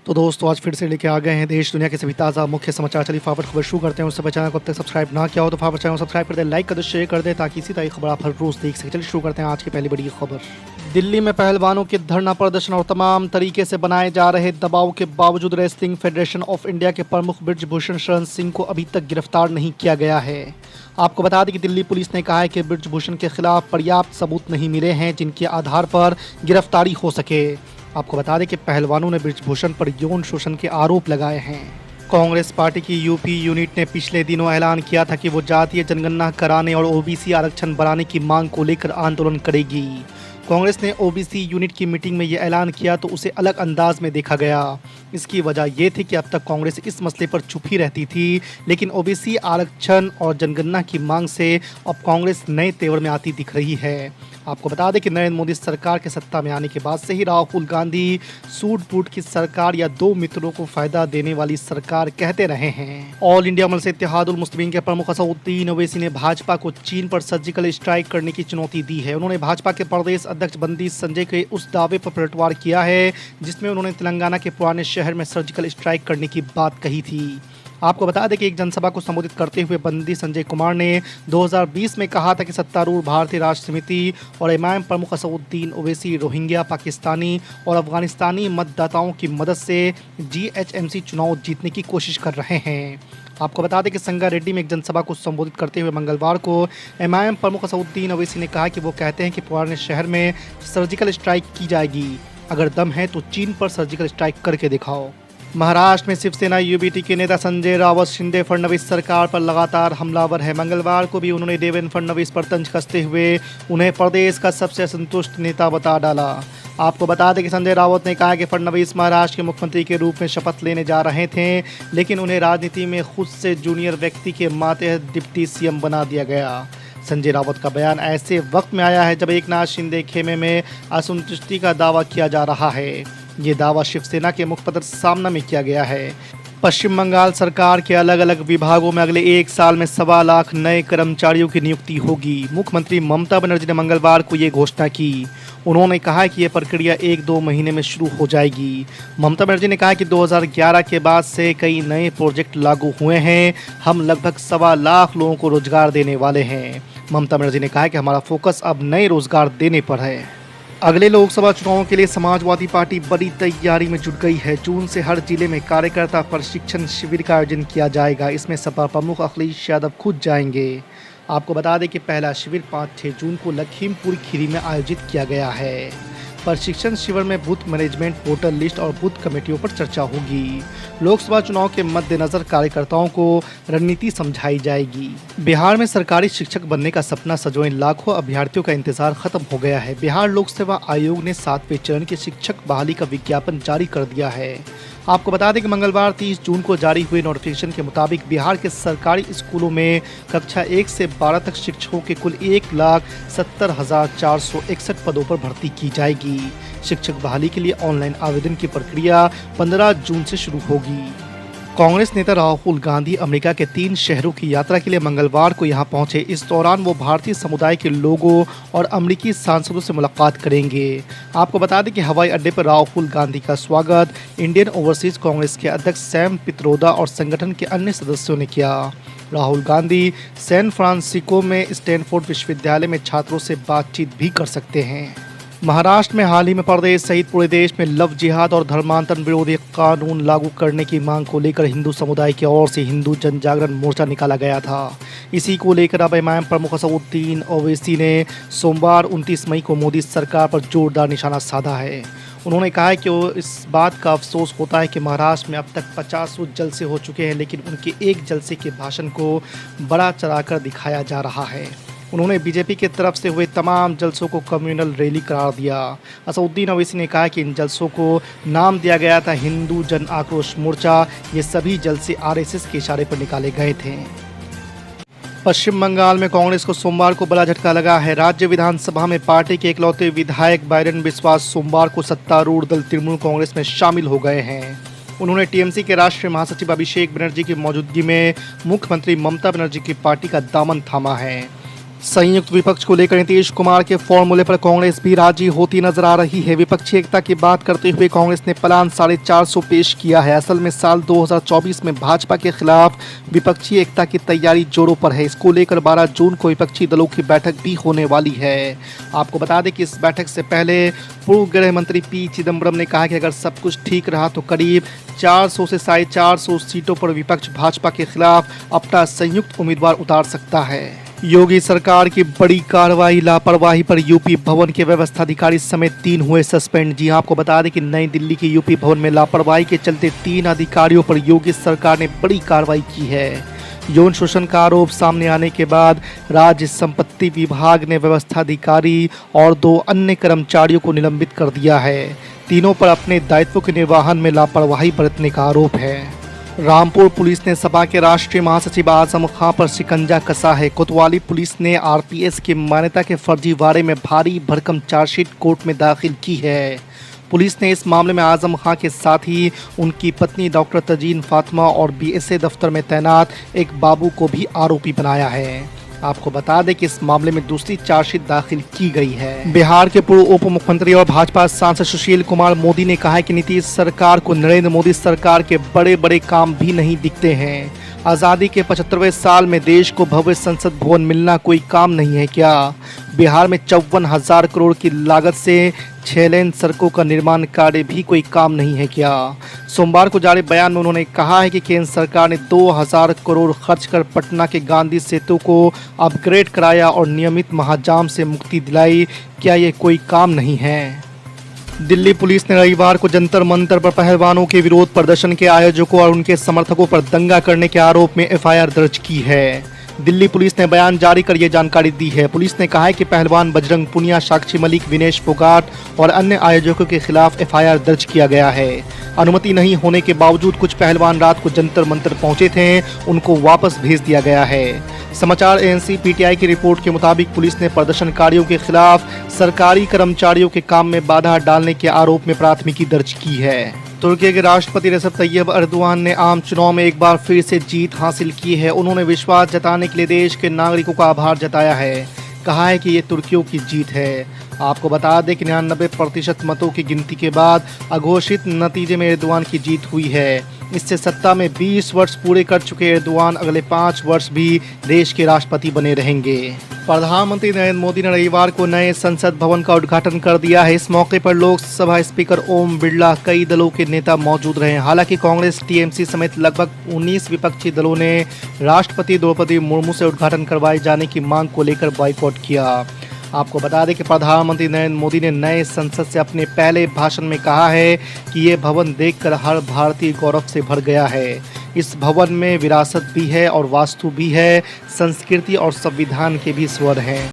तो दोस्तों आज फिर से लेके आ गए हैं देश दुनिया के सभी ताज़ा मुख्य समाचार। चलिए फटाफट खबर शुरू करते हैं। उससे चैनल को अब तक सब्सक्राइब ना किया हो तो फटाफट चैनल सब्सक्राइब कर दे, लाइक कर दे, शेयर कर दे ताकि इसी तरह की खबर आप हर रोज़ देख सकें। चलिए शुरू करते हैं आज की पहली बड़ी खबर। दिल्ली में पहलवानों के धरना प्रदर्शन और तमाम तरीके से बनाए जा रहे दबाव के बावजूद रेसलिंग फेडरेशन ऑफ इंडिया के प्रमुख बृजभूषण शरण सिंह को अभी तक गिरफ्तार नहीं किया गया है। आपको बता दें कि दिल्ली पुलिस ने कहा है कि बृजभूषण के खिलाफ पर्याप्त सबूत नहीं मिले हैं जिनके आधार पर गिरफ्तारी हो सके। आपको बता दें कि पहलवानों ने बृजभूषण पर यौन शोषण के आरोप लगाए हैं। कांग्रेस पार्टी की यूपी यूनिट ने पिछले दिनों ऐलान किया था कि वो जातीय जनगणना कराने और ओबीसी आरक्षण बढ़ाने की मांग को लेकर आंदोलन करेगी। कांग्रेस ने ओबीसी यूनिट की मीटिंग में ये ऐलान किया तो उसे अलग अंदाज में देखा गया। इसकी वजह ये थी कि अब तक कांग्रेस इस मसले पर चुप ही रहती थी, लेकिन ओबीसी आरक्षण और जनगणना की मांग से अब कांग्रेस नए तेवर में आती दिख रही है। आपको बता दें कि नरेंद्र मोदी सरकार के सत्ता में आने के बाद से ही राहुल गांधी सूट बूट की सरकार या दो मित्रों को फायदा देने वाली सरकार कहते रहे हैं। ऑल इंडिया मजलिस इत्तेहादुल मुस्लिमीन के प्रमुख असदुद्दीन ओवैसी ने भाजपा को चीन पर सर्जिकल स्ट्राइक करने की चुनौती दी है। उन्होंने भाजपा के प्रदेश अध्यक्ष बंदी संजय के उस दावे पर पलटवार किया है जिसमें उन्होंने तेलंगाना के पुराने शहर में सर्जिकल स्ट्राइक करने की बात कही थी। आपको बता दें कि एक जनसभा को संबोधित करते हुए बंदी संजय कुमार ने 2020 में कहा था कि सत्तारूढ़ भारतीय राष्ट्र समिति और एमआईएम प्रमुख असदुद्दीन ओवैसी रोहिंग्या, पाकिस्तानी और अफगानिस्तानी मतदाताओं की मदद से जीएचएमसी चुनाव जीतने की कोशिश कर रहे हैं। आपको बता दें कि संगारेड्डी में एक जनसभा को संबोधित करते हुए मंगलवार को एमआईएम प्रमुख असदुद्दीन ओवैसी ने कहा कि वो कहते हैं कि पुराने शहर में सर्जिकल स्ट्राइक की जाएगी। अगर दम है तो चीन पर सर्जिकल स्ट्राइक करके दिखाओ। महाराष्ट्र में शिवसेना यूबीटी के नेता संजय रावत शिंदे फडणवीस सरकार पर लगातार हमलावर है। मंगलवार को भी उन्होंने देवेंद्र फडणवीस पर तंज कसते हुए उन्हें प्रदेश का सबसे असंतुष्ट नेता बता डाला। आपको बता दें कि संजय रावत ने कहा कि फडणवीस महाराष्ट्र के मुख्यमंत्री के रूप में शपथ लेने जा रहे थे, लेकिन उन्हें राजनीति में खुद से जूनियर व्यक्ति के मातहत डिप्टी सीएम बना दिया गया। संजय रावत का बयान ऐसे वक्त में आया है जब एकनाथ शिंदे खेमे में असंतुष्टि का दावा किया जा रहा है। ये दावा शिवसेना के मुखपत्र सामना में किया गया है। पश्चिम बंगाल सरकार के अलग अलग विभागों में अगले एक साल में 1.25 लाख नए कर्मचारियों की नियुक्ति होगी। मुख्यमंत्री ममता बनर्जी ने मंगलवार को ये घोषणा की। उन्होंने कहा कि यह प्रक्रिया 1-2 महीने में शुरू हो जाएगी। ममता बनर्जी ने कहा कि 2011 के बाद से कई नए प्रोजेक्ट लागू हुए हैं। हम लगभग 1.25 लाख लोगों को रोजगार देने वाले हैं। ममता बनर्जी ने कहा कि हमारा फोकस अब नए रोजगार देने पर है। अगले लोकसभा चुनावों के लिए समाजवादी पार्टी बड़ी तैयारी में जुट गई है। जून से हर जिले में कार्यकर्ता प्रशिक्षण शिविर का आयोजन किया जाएगा। इसमें सपा प्रमुख अखिलेश यादव खुद जाएंगे। आपको बता दें कि पहला शिविर 5-6 जून को लखीमपुर खीरी में आयोजित किया गया है। प्रशिक्षण शिविर में बूथ मैनेजमेंट, वोटर लिस्ट और बूथ कमेटियों पर चर्चा होगी। लोकसभा चुनाव के मद्देनजर कार्यकर्ताओं को रणनीति समझाई जाएगी। बिहार में सरकारी शिक्षक बनने का सपना सजोए लाखों अभ्यर्थियों का इंतजार खत्म हो गया है। बिहार लोक सेवा आयोग ने 7वें चरण के शिक्षक बहाली का विज्ञापन जारी कर दिया है। आपको बता दें कि मंगलवार 30 जून को जारी हुए नोटिफिकेशन के मुताबिक बिहार के सरकारी स्कूलों में कक्षा 1 से 12 तक शिक्षकों के कुल 1,70,461 पदों पर भर्ती की जाएगी। शिक्षक बहाली के लिए ऑनलाइन आवेदन की प्रक्रिया 15 जून से शुरू होगी। कांग्रेस नेता राहुल गांधी अमेरिका के 3 शहरों की यात्रा के लिए मंगलवार को यहां पहुंचे। इस दौरान वो भारतीय समुदाय के लोगों और अमेरिकी सांसदों से मुलाकात करेंगे। आपको बता दें कि हवाई अड्डे पर राहुल गांधी का स्वागत इंडियन ओवरसीज कांग्रेस के अध्यक्ष सैम पित्रोदा और संगठन के अन्य सदस्यों ने किया। राहुल गांधी सैन फ्रांसिस्को में स्टैनफोर्ड विश्वविद्यालय में छात्रों से बातचीत भी कर सकते हैं। महाराष्ट्र में हाल ही में प्रदेश सहित पूरे देश में लव जिहाद और धर्मांतरण विरोधी कानून लागू करने की मांग को लेकर हिंदू समुदाय की ओर से हिंदू जन जागरण मोर्चा निकाला गया था। इसी को लेकर अब एमआईएम प्रमुख असदुद्दीन ओवैसी ने सोमवार 29 मई को मोदी सरकार पर जोरदार निशाना साधा है। उन्होंने कहा है कि वो इस बात का अफसोस होता है कि महाराष्ट्र में अब तक 50 जलसे हो चुके हैं, लेकिन उनके एक जलसे के भाषण को बड़ा चढ़ाकर दिखाया जा रहा है। उन्होंने बीजेपी की तरफ से हुए तमाम जलसों को कम्युनल रैली करार दिया। असदुद्दीन ओवैसी ने कहा कि इन जलसों को नाम दिया गया था हिंदू जन आक्रोश मोर्चा। ये सभी जलसे आरएसएस के इशारे पर निकाले गए थे। पश्चिम बंगाल में कांग्रेस को सोमवार को बड़ा झटका लगा है। राज्य विधानसभा में पार्टी के इकलौते विधायक बायरन बिस्वास सोमवार को सत्तारूढ़ दल तृणमूल कांग्रेस में शामिल हो गए हैं। उन्होंने टीएमसी के राष्ट्रीय महासचिव अभिषेक बनर्जी की मौजूदगी में मुख्यमंत्री ममता बनर्जी की पार्टी का दामन थामा है। संयुक्त विपक्ष को लेकर नीतीश कुमार के फॉर्मूले पर कांग्रेस भी राजी होती नजर आ रही है। विपक्षी एकता की बात करते हुए कांग्रेस ने प्लान 450 पेश किया है। असल में साल 2024 में भाजपा के खिलाफ विपक्षी एकता की तैयारी जोरों पर है। इसको लेकर 12 जून को विपक्षी दलों की बैठक भी होने वाली है। आपको बता दें कि इस बैठक से पहले पूर्व गृह मंत्री पी चिदम्बरम ने कहा कि अगर सब कुछ ठीक रहा तो करीब 400 से 450 सीटों पर विपक्ष भाजपा के खिलाफ अपना संयुक्त उम्मीदवार उतार सकता है। योगी सरकार की बड़ी कार्रवाई, लापरवाही पर यूपी भवन के व्यवस्थाधिकारी समेत 3 हुए सस्पेंड। जी आपको बता दें कि नई दिल्ली के यूपी भवन में लापरवाही के चलते 3 अधिकारियों पर योगी सरकार ने बड़ी कार्रवाई की है। यौन शोषण का आरोप सामने आने के बाद राज्य संपत्ति विभाग ने व्यवस्थाधिकारी और 2 अन्य कर्मचारियों को निलंबित कर दिया है। तीनों पर अपने दायित्व के निर्वहन में लापरवाही बरतने का आरोप है। रामपुर पुलिस ने सपा के राष्ट्रीय महासचिव आजम खां पर शिकंजा कसा है। कोतवाली पुलिस ने आरपीएस की मान्यता के फर्जीवाड़े में भारी भरकम चार्जशीट कोर्ट में दाखिल की है। पुलिस ने इस मामले में आजम खां के साथ ही उनकी पत्नी डॉक्टर तजीन फातिमा और बीएसए दफ्तर में तैनात एक बाबू को भी आरोपी बनाया है। आपको बता दें कि इस मामले में दूसरी चार्जशीट दाखिल की गई है। बिहार के पूर्व उप मुख्यमंत्री और भाजपा सांसद सुशील कुमार मोदी ने कहा है कि नीतीश सरकार को नरेंद्र मोदी सरकार के बड़े बड़े काम भी नहीं दिखते हैं। आज़ादी के 75वें साल में देश को भव्य संसद भवन मिलना कोई काम नहीं है क्या? बिहार में 54,000 करोड़ की लागत से 6 लेन सड़कों का निर्माण कार्य भी कोई काम नहीं है क्या? सोमवार को जारी बयान में उन्होंने कहा है कि केंद्र सरकार ने 2,000 करोड़ खर्च कर पटना के गांधी सेतु को अपग्रेड कराया और नियमित महाजाम से मुक्ति दिलाई। क्या ये कोई काम नहीं है? दिल्ली पुलिस ने रविवार को जंतर मंतर पर पहलवानों के विरोध प्रदर्शन के आयोजकों और उनके समर्थकों पर दंगा करने के आरोप में एफआईआर दर्ज की है। दिल्ली पुलिस ने बयान जारी कर यह जानकारी दी है। पुलिस ने कहा है कि पहलवान बजरंग पुनिया, साक्षी मलिक, विनेश फोगाट और अन्य आयोजकों के खिलाफ एफआईआर दर्ज किया गया है। अनुमति नहीं होने के बावजूद कुछ पहलवान रात को जंतर मंतर पहुंचे थे, उनको वापस भेज दिया गया है। समाचार एजेंसी पीटीआई की रिपोर्ट के मुताबिक पुलिस ने प्रदर्शनकारियों के खिलाफ सरकारी कर्मचारियों के काम में बाधा डालने के आरोप में प्राथमिकी दर्ज की है। तुर्की के राष्ट्रपति रेसेप तैयब एर्दोगान ने आम चुनाव में एक बार फिर से जीत हासिल की है। उन्होंने विश्वास जताने के लिए देश के नागरिकों का आभार जताया है। कहा है कि ये तुर्कियों की जीत है। आपको बता दें कि 99% मतों की गिनती के बाद अघोषित नतीजे में एर्दोगान की जीत हुई है। इससे सत्ता में 20 वर्ष पूरे कर चुके एर्दोगान अगले 5 वर्ष भी देश के राष्ट्रपति बने रहेंगे। प्रधानमंत्री नरेंद्र मोदी ने रविवार को नए संसद भवन का उद्घाटन कर दिया है। इस मौके पर लोकसभा स्पीकर ओम बिरला, कई दलों के नेता मौजूद रहे। हालांकि कांग्रेस, टीएमसी समेत लगभग 19 विपक्षी दलों ने राष्ट्रपति द्रौपदी मुर्मू से उद्घाटन करवाए जाने की मांग को लेकर बॉयकॉट किया। आपको बता दें कि प्रधानमंत्री नरेंद्र मोदी ने नए संसद से अपने पहले भाषण में कहा है कि ये भवन देखकर हर भारतीय गौरव से भर गया है। इस भवन में विरासत भी है और वास्तु भी है, संस्कृति और संविधान के भी स्वर हैं।